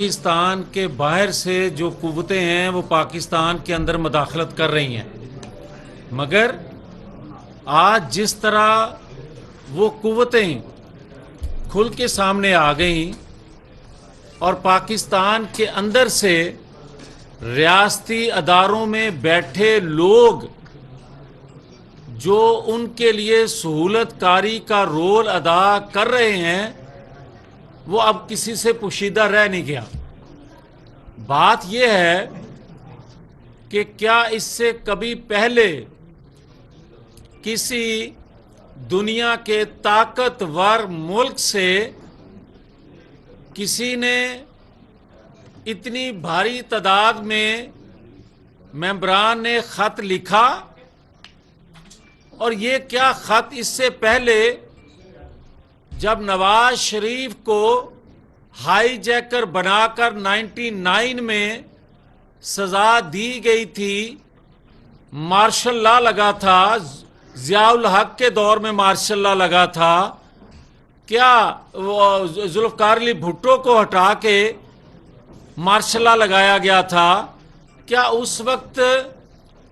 پاکستان کے باہر سے جو قوتیں ہیں وہ پاکستان کے اندر مداخلت کر رہی ہیں، مگر آج جس طرح وہ قوتیں کھل کے سامنے آ گئیں اور پاکستان کے اندر سے ریاستی اداروں میں بیٹھے لوگ جو ان کے لیے سہولت کاری کا رول ادا کر رہے ہیں وہ اب کسی سے پوشیدہ رہ نہیں گیا۔ بات یہ ہے کہ کیا اس سے کبھی پہلے کسی دنیا کے طاقتور ملک سے کسی نے اتنی بھاری تعداد میں ممبران نے خط لکھا؟ اور یہ کیا خط اس سے پہلے جب نواز شریف کو ہائی جیکر بنا کر 99 میں سزا دی گئی تھی، مارشل لا لگا تھا، ضیاء الحق کے دور میں مارشل لا لگا تھا، کیا ذوالفقار علی بھٹو کو ہٹا کے مارشل لا لگایا گیا تھا؟ کیا اس وقت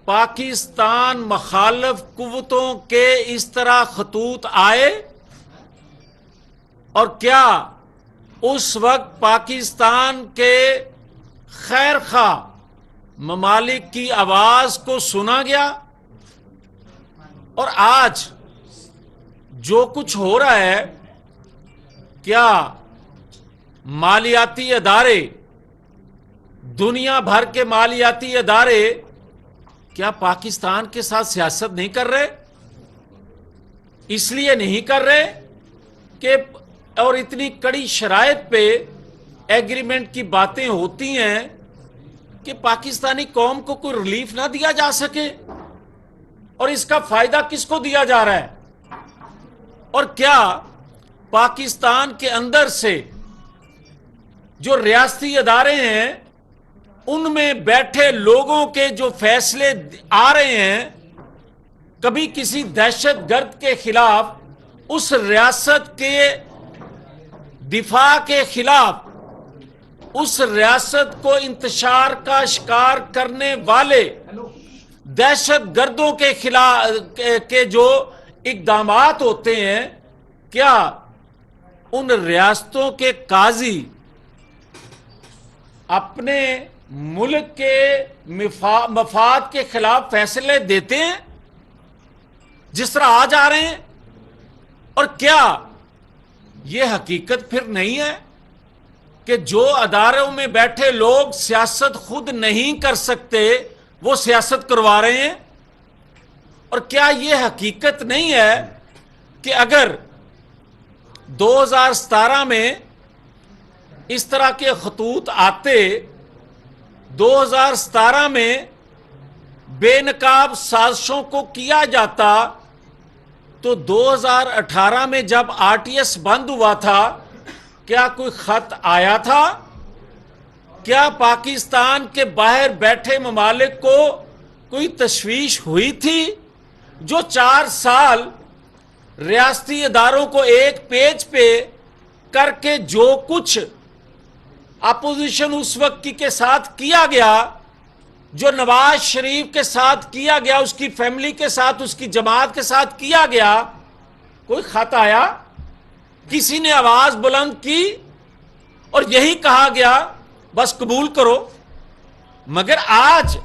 پاکستان مخالف قوتوں کے اس طرح خطوط آئے؟ اور کیا اس وقت پاکستان کے خیر خواہ ممالک کی آواز کو سنا گیا؟ اور آج جو کچھ ہو رہا ہے، کیا مالیاتی ادارے، دنیا بھر کے مالیاتی ادارے کیا پاکستان کے ساتھ سیاست نہیں کر رہے؟ اس لیے نہیں کر رہے کہ اور اتنی کڑی شرائط پہ ایگریمنٹ کی باتیں ہوتی ہیں کہ پاکستانی قوم کو کوئی ریلیف نہ دیا جا سکے، اور اس کا فائدہ کس کو دیا جا رہا ہے؟ اور کیا پاکستان کے اندر سے جو ریاستی ادارے ہیں ان میں بیٹھے لوگوں کے جو فیصلے آ رہے ہیں، کبھی کسی دہشت گرد کے خلاف، اس ریاست کے دفاع کے خلاف، اس ریاست کو انتشار کا شکار کرنے والے دہشت گردوں کے خلاف کے جو اقدامات ہوتے ہیں، کیا ان ریاستوں کے قاضی اپنے ملک کے مفاد کے خلاف فیصلے دیتے ہیں جس طرح آج آ رہے ہیں؟ اور کیا یہ حقیقت پھر نہیں ہے کہ جو اداروں میں بیٹھے لوگ سیاست خود نہیں کر سکتے وہ سیاست کروا رہے ہیں؟ اور کیا یہ حقیقت نہیں ہے کہ اگر 2017 میں اس طرح کے خطوط آتے، 2017 میں بے نقاب سازشوں کو کیا جاتا، تو 2018 میں جب RTS بند ہوا تھا کیا کوئی خط آیا تھا؟ کیا پاکستان کے باہر بیٹھے ممالک کو کوئی تشویش ہوئی تھی؟ جو 4 سال ریاستی اداروں کو ایک پیج پہ کر کے جو کچھ اپوزیشن اس وقت کی کے ساتھ کیا گیا، جو نواز شریف کے ساتھ کیا گیا، اس کی فیملی کے ساتھ، اس کی جماعت کے ساتھ کیا گیا، کوئی خط آیا؟ کسی نے آواز بلند کی اور یہی کہا گیا بس قبول کرو؟ مگر آج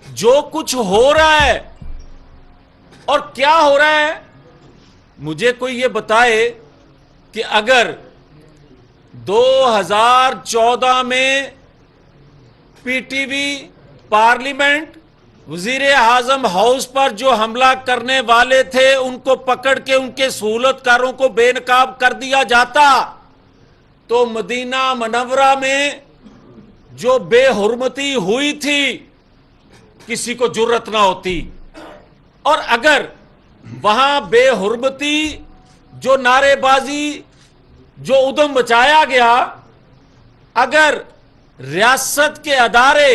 جو کچھ ہو رہا ہے، اور کیا ہو رہا ہے، مجھے کوئی یہ بتائے کہ اگر 2014 میں پی ٹی وی، پارلیمنٹ، وزیر اعظم ہاؤس پر جو حملہ کرنے والے تھے ان کو پکڑ کے ان کے سہولت کاروں کو بے نقاب کر دیا جاتا، تو مدینہ منورہ میں جو بے حرمتی ہوئی تھی کسی کو جرت نہ ہوتی۔ اور اگر وہاں بے حرمتی، جو نعرے بازی، جو ادھم مچایا گیا، اگر ریاست کے ادارے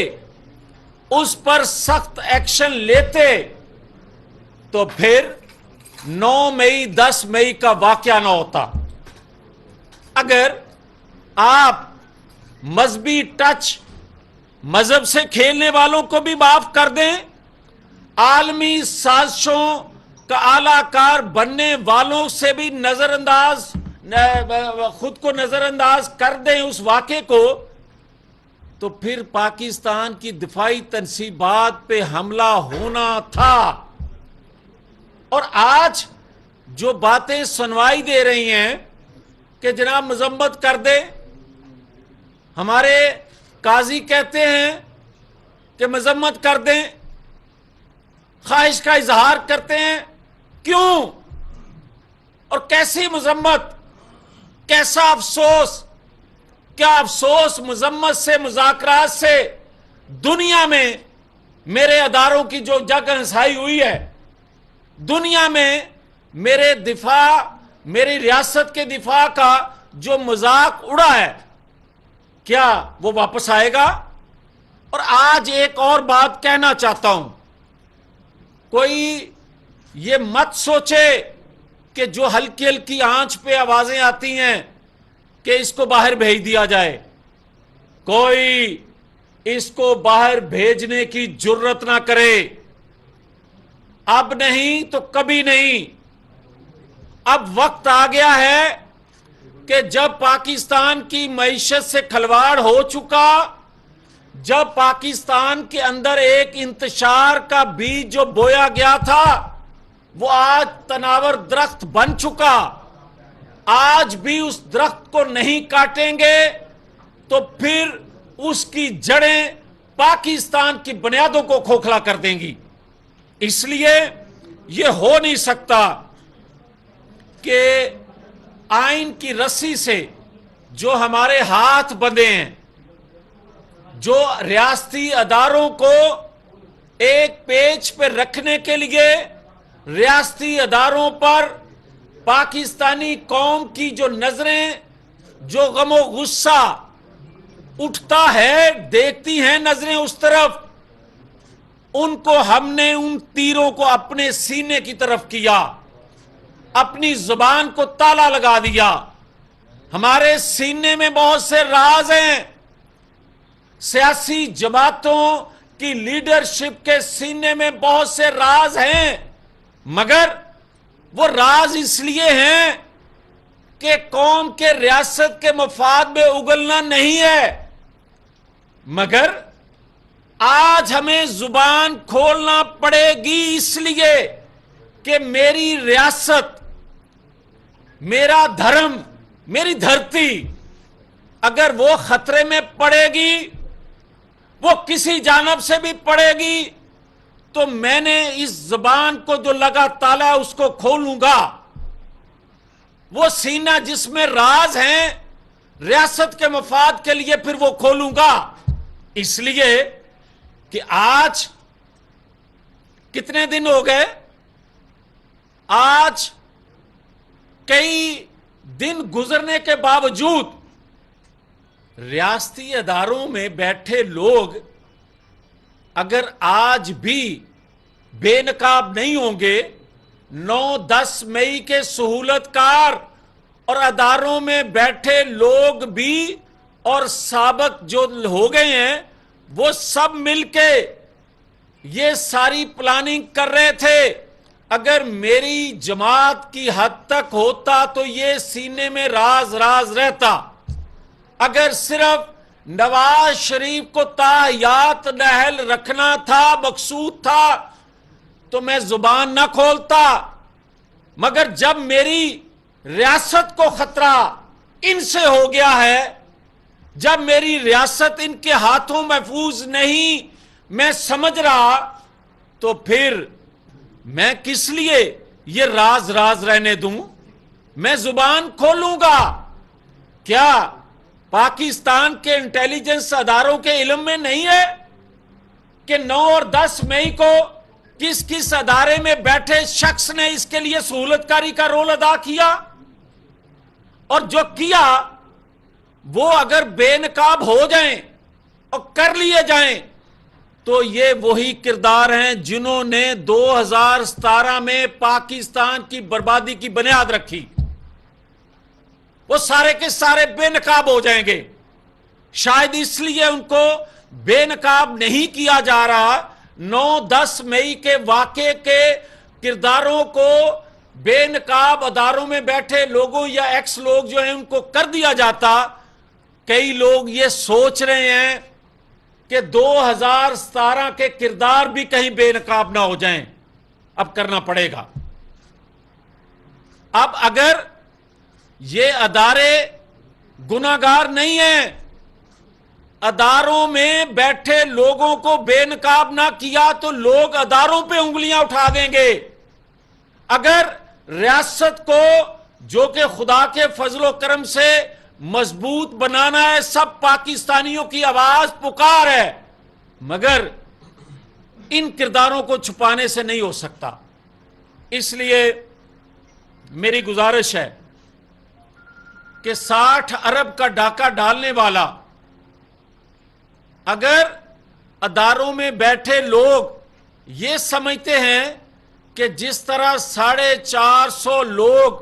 اس پر سخت ایکشن لیتے تو پھر 9 مئی 10 مئی کا واقعہ نہ ہوتا۔ اگر آپ مذہبی ٹچ، مذہب سے کھیلنے والوں کو بھی معاف کر دیں، عالمی سازشوں کا اعلی کار بننے والوں سے بھی خود کو نظر انداز کر دیں اس واقعے کو، تو پھر پاکستان کی دفاعی تنصیبات پہ حملہ ہونا تھا۔ اور آج جو باتیں سنوائی دے رہی ہیں کہ جناب مذمت کر دیں، ہمارے قاضی کہتے ہیں کہ مذمت کر دیں، خواہش کا اظہار کرتے ہیں، کیوں اور کیسی مذمت، کیسا افسوس؟ کیا افسوس مذمت سے، مذاکرات سے دنیا میں میرے اداروں کی جو جگ ہنسائی ہوئی ہے، دنیا میں میرے دفاع، میری ریاست کے دفاع کا جو مذاق اڑا ہے، کیا وہ واپس آئے گا؟ اور آج ایک اور بات کہنا چاہتا ہوں، کوئی یہ مت سوچے کہ جو ہلکی ہلکی آنچ پہ آوازیں آتی ہیں کہ اس کو باہر بھیج دیا جائے، کوئی اس کو باہر بھیجنے کی جرت نہ کرے، اب نہیں تو کبھی نہیں۔ اب وقت آ گیا ہے کہ جب پاکستان کی معیشت سے کھلواڑ ہو چکا، جب پاکستان کے اندر ایک انتشار کا بیج جو بویا گیا تھا وہ آج تناور درخت بن چکا، آج بھی اس درخت کو نہیں کاٹیں گے تو پھر اس کی جڑیں پاکستان کی بنیادوں کو کھوکھلا کر دیں گی۔ اس لیے یہ ہو نہیں سکتا کہ آئین کی رسی سے جو ہمارے ہاتھ بندھے ہیں، جو ریاستی اداروں کو ایک پیج پہ رکھنے کے لیے ریاستی اداروں پر پاکستانی قوم کی جو نظریں، جو غم و غصہ اٹھتا ہے، دیکھتی ہیں نظریں اس طرف، ان کو ہم نے ان تیروں کو اپنے سینے کی طرف کیا، اپنی زبان کو تالا لگا دیا۔ ہمارے سینے میں بہت سے راز ہیں، سیاسی جماعتوں کی لیڈرشپ کے سینے میں بہت سے راز ہیں، مگر وہ راز اس لیے ہیں کہ قوم کے ریاست کے مفاد میں اگلنا نہیں ہے، مگر آج ہمیں زبان کھولنا پڑے گی اس لیے کہ میری ریاست، میرا دھرم، میری دھرتی اگر وہ خطرے میں پڑے گی، وہ کسی جانب سے بھی پڑے گی، تو میں نے اس زبان کو جو لگا تالا ہے اس کو کھولوں گا۔ وہ سینہ جس میں راز ہیں ریاست کے مفاد کے لیے پھر وہ کھولوں گا، اس لیے کہ آج کتنے دن ہو گئے، آج کئی دن گزرنے کے باوجود ریاستی اداروں میں بیٹھے لوگ اگر آج بھی بے نقاب نہیں ہوں گے، 9-10 مئی کے سہولت کار اور اداروں میں بیٹھے لوگ بھی اور سابق جو ہو گئے ہیں وہ سب مل کے یہ ساری پلاننگ کر رہے تھے، اگر میری جماعت کی حد تک ہوتا تو یہ سینے میں راز راز رہتا۔ اگر صرف نواز شریف کو تاحیات نہل رکھنا تھا، مقصود تھا، تو میں زبان نہ کھولتا، مگر جب میری ریاست کو خطرہ ان سے ہو گیا ہے، جب میری ریاست ان کے ہاتھوں محفوظ نہیں میں سمجھ رہا، تو پھر میں کس لیے یہ راز راز رہنے دوں؟ میں زبان کھولوں گا۔ کیا پاکستان کے انٹیلیجنس اداروں کے علم میں نہیں ہے کہ 9 اور 10 مئی کو کس کس ادارے میں بیٹھے شخص نے اس کے لیے سہولت کاری کا رول ادا کیا؟ اور جو کیا وہ اگر بے نقاب ہو جائیں اور کر لیے جائیں تو یہ وہی کردار ہیں جنہوں نے 2017 میں پاکستان کی بربادی کی بنیاد رکھی۔ وہ سارے کے سارے بے نقاب ہو جائیں گے، شاید اس لیے ان کو بے نقاب نہیں کیا جا رہا. 9-10 مئی کے واقعے کے کرداروں کو بے نقاب اداروں میں بیٹھے لوگوں یا ایکس لوگ جو ہیں ان کو کر دیا جاتا. کئی لوگ یہ سوچ رہے ہیں کہ 2017 کے کردار بھی کہیں بے نقاب نہ ہو جائیں. اب کرنا پڑے گا. اب اگر یہ ادارے گناہگار نہیں ہیں، اداروں میں بیٹھے لوگوں کو بے نقاب نہ کیا تو لوگ اداروں پہ انگلیاں اٹھا دیں گے. اگر ریاست کو جو کہ خدا کے فضل و کرم سے مضبوط بنانا ہے، سب پاکستانیوں کی آواز پکار ہے، مگر ان کرداروں کو چھپانے سے نہیں ہو سکتا. اس لیے میری گزارش ہے کہ 60 ارب کا ڈاکہ ڈالنے والا اگر اداروں میں بیٹھے لوگ یہ سمجھتے ہیں کہ جس طرح 450 لوگ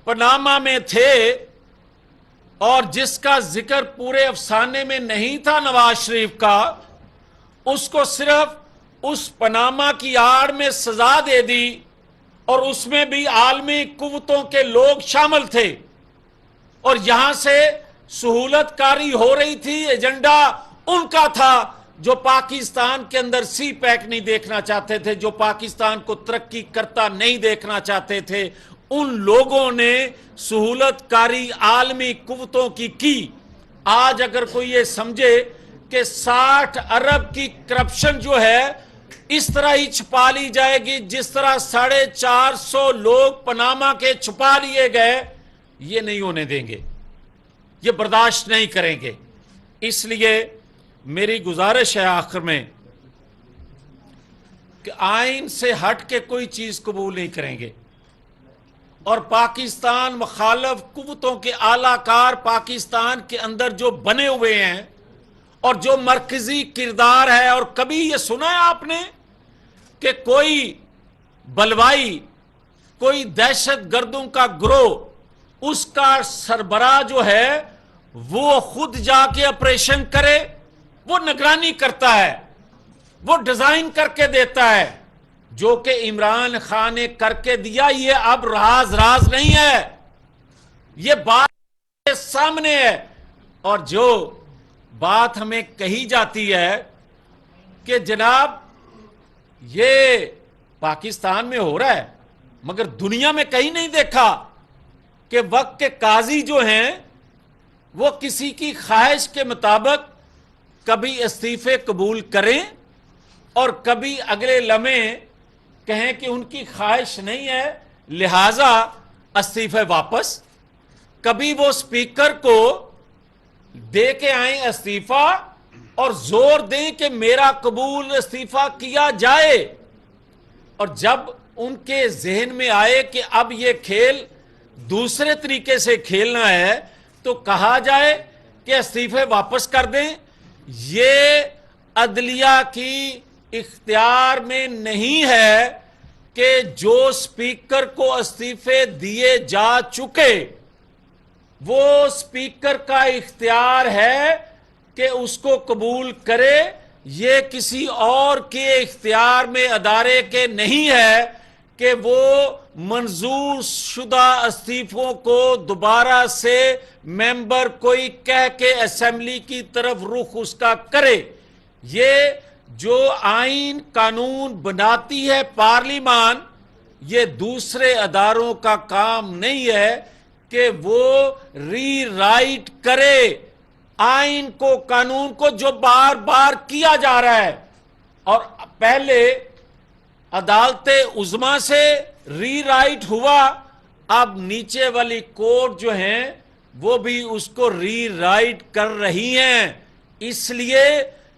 پاناما میں تھے اور جس کا ذکر پورے افسانے میں نہیں تھا نواز شریف کا، اس کو صرف اس پاناما کی آڑ میں سزا دے دی اور اس میں بھی عالمی قوتوں کے لوگ شامل تھے اور یہاں سے سہولت کاری ہو رہی تھی. ایجنڈا ان کا تھا جو پاکستان کے اندر سی پیک نہیں دیکھنا چاہتے تھے، جو پاکستان کو ترقی کرتا نہیں دیکھنا چاہتے تھے. ان لوگوں نے سہولت کاری عالمی قوتوں کی. آج اگر کوئی یہ سمجھے کہ 60 ارب کی کرپشن جو ہے اس طرح ہی چھپا لی جائے گی جس طرح 450 لوگ پاناما کے چھپا لیے گئے، یہ نہیں ہونے دیں گے، یہ برداشت نہیں کریں گے. اس لیے میری گزارش ہے آخر میں کہ آئین سے ہٹ کے کوئی چیز قبول نہیں کریں گے اور پاکستان مخالف قوتوں کے اعلی کار پاکستان کے اندر جو بنے ہوئے ہیں اور جو مرکزی کردار ہے. اور کبھی یہ سنا ہے آپ نے کہ کوئی بلوائی، کوئی دہشت گردوں کا گروہ، اس کا سربراہ جو ہے وہ خود جا کے آپریشن کرے؟ وہ نگرانی کرتا ہے، وہ ڈیزائن کر کے دیتا ہے، جو کہ عمران خان نے کر کے دیا. یہ اب راز نہیں ہے، یہ بات کے سامنے ہے. اور جو بات ہمیں کہی جاتی ہے کہ جناب یہ پاکستان میں ہو رہا ہے مگر دنیا میں کہیں نہیں دیکھا کہ وقت کے قاضی جو ہیں وہ کسی کی خواہش کے مطابق کبھی استعفے قبول کریں اور کبھی اگلے لمحے کہیں کہ ان کی خواہش نہیں ہے لہذا استعفے واپس. کبھی وہ اسپیکر کو دے کے آئیں استعفا اور زور دیں کہ میرا قبول استعفا کیا جائے، اور جب ان کے ذہن میں آئے کہ اب یہ کھیل دوسرے طریقے سے کھیلنا ہے تو کہا جائے کہ استعفے واپس کر دیں. یہ عدلیہ کی اختیار میں نہیں ہے کہ جو اسپیکر کو استعفے دیے جا چکے وہ اسپیکر کا اختیار ہے کہ اس کو قبول کرے. یہ کسی اور کے اختیار میں ادارے کے نہیں ہے کہ وہ منظور شدہ استعفوں کو دوبارہ سے ممبر کوئی کہہ کے اسمبلی کی طرف رخ اس کا کرے. یہ جو آئین قانون بناتی ہے پارلیمان، یہ دوسرے اداروں کا کام نہیں ہے کہ وہ ری رائٹ کرے آئین کو، قانون کو، جو بار بار کیا جا رہا ہے. اور پہلے عدالت عظمیٰ سے ری رائٹ ہوا، اب نیچے والی کورٹ جو ہیں وہ بھی اس کو ری رائٹ کر رہی ہیں. اس لیے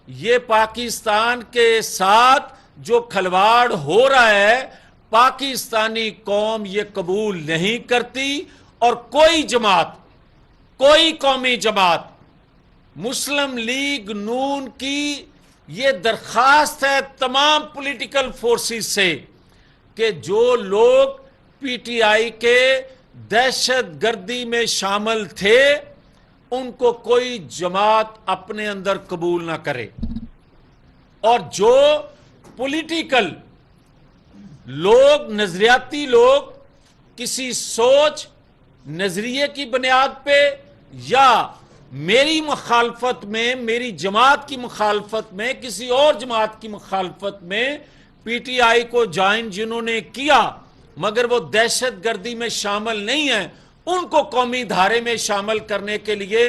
یہ پاکستان کے ساتھ جو کھلواڑ ہو رہا ہے پاکستانی قوم یہ قبول نہیں کرتی. اور کوئی جماعت، کوئی قومی جماعت، مسلم لیگ نون کی یہ درخواست ہے تمام پولیٹیکل فورسز سے کہ جو لوگ پی ٹی آئی کے دہشت گردی میں شامل تھے ان کو کوئی جماعت اپنے اندر قبول نہ کرے، اور جو پولیٹیکل لوگ، نظریاتی لوگ کسی سوچ، نظریے کی بنیاد پہ یا میری مخالفت میں، میری جماعت کی مخالفت میں، کسی اور جماعت کی مخالفت میں پی ٹی آئی کو جوائن جنہوں نے کیا مگر وہ دہشت گردی میں شامل نہیں ہیں، ان کو قومی دھارے میں شامل کرنے کے لیے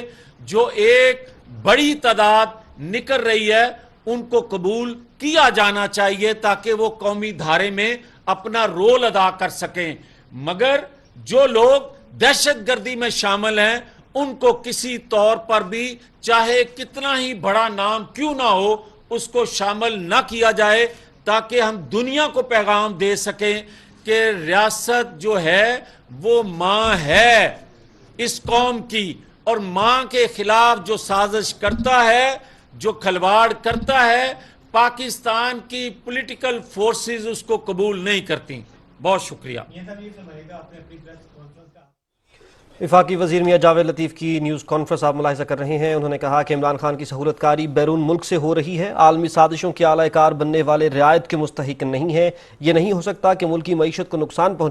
جو ایک بڑی تعداد نکل رہی ہے ان کو قبول کیا جانا چاہیے تاکہ وہ قومی دھارے میں اپنا رول ادا کر سکیں۔ مگر جو لوگ دہشت گردی میں شامل ہیں ان کو کسی طور پر بھی چاہے کتنا ہی بڑا نام کیوں نہ ہو اس کو شامل نہ کیا جائے، تاکہ ہم دنیا کو پیغام دے سکیں کہ ریاست جو ہے وہ ماں ہے اس قوم کی، اور ماں کے خلاف جو سازش کرتا ہے، جو کھلواڑ کرتا ہے، پاکستان کی پولیٹیکل فورسز اس کو قبول نہیں کرتی۔ بہت شکریہ۔ وفاقی وزیر میاں جاوید لطیف کی نیوز کانفرنس آپ ملاحظہ کر رہے ہیں۔ انہوں نے کہا کہ عمران خان کی سہولت کاری بیرون ملک سے ہو رہی ہے، عالمی سازشوں کے اعلی کار بننے والے رعایت کے مستحق نہیں ہیں۔ یہ نہیں ہو سکتا کہ ملکی معیشت کو نقصان پہنچے